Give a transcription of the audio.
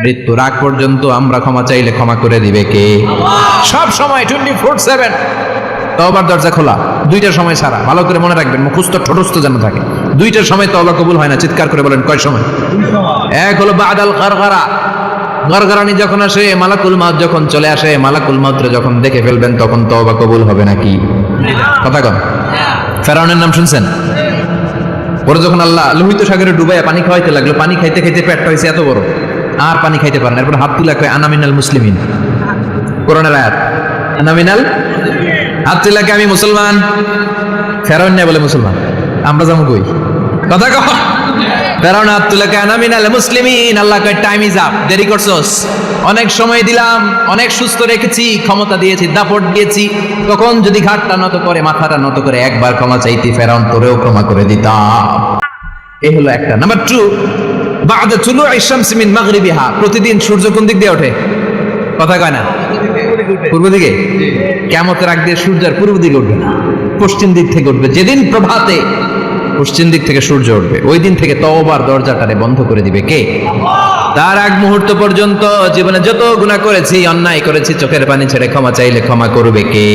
মৃত্যুর আগ পর্যন্ত আমরা ক্ষমা চাইলে ক্ষমা করে দিবে কে? সব সময় 24/7 তওবার দরজা খোলা, দুইটার সময় ছাড়া। ভালো করে মনে রাখবেন, মুখস্থ ঠোঁটস্থ যেন থাকে। দুইটার সময় তওবা কবুল হয় না, চিৎকার করে বলেন কয় সময়? এক হলো বাদাল গারগারা, গরগরানি যখন আসে, মালাকুল মাউত যখন চলে আসে, মালাকুল মাউত যখন দেখে ফেলবেন তখন তওবা কবুল হবে নাকি? কথা কন। ফেরাউনের নাম শুনছেন? পরে যখন আল্লাহ লোহিত সাগরে ডুবাইয়া পানি খাওয়াইতে লাগলো, পানি খাইতে খাইতে পেটটা হয়েছে এত বড়, আর পানি খাইতে পারেন। এরপর হাত তুলা কয় আনা মিনাল মুসলিমিন, কোরআনের আয়াত, আনা মিনাল, হাত তুলা কয় আমি মুসলমান। ফেরাউন না বলে মুসলমান, আমরা যাবো কই? কথা কহ। ফেরাউন হাত তুলা কয় আনা মিনাল মুসলিমিন, আল্লাহ কয় টাইম ইজ আপ, দেরি করছস, অনেক সময় দিলাম, অনেক সুস্থ রেখেছি, ক্ষমতা দিয়েছি, দাপট দিয়েছি, তখন যদি ঘাটটা নত করে, মাথাটা নত করে একবার ক্ষমা চাইতি, ফেরাউন তোরেও ক্ষমা করে দিতাম। এই হলো একটা। নাম্বার 2, বা'দা তুলু'i শামসি মিন মাগরিবিহা, প্রতিদিন সূর্য কোন দিক দিয়ে ওঠে? কথা কয় না? পূর্ব দিকে। কিয়ামতের আগ দিয়ে সূর্য আর পূর্ব দিকে উঠবে না, পশ্চিম দিক থেকে উঠবে। যেদিন প্রভাতে পশ্চিম দিক থেকে সূর্য উঠবে, ওই দিন থেকে তওবার দরজাটারে বন্ধ করে দিবে কে? তার আগ মুহূর্ত পর্যন্ত জীবনে যত গুনাহ করেছি, অন্যায় করেছি, চোখের পানি ছেড়ে ক্ষমা চাইলে ক্ষমা করবে কে?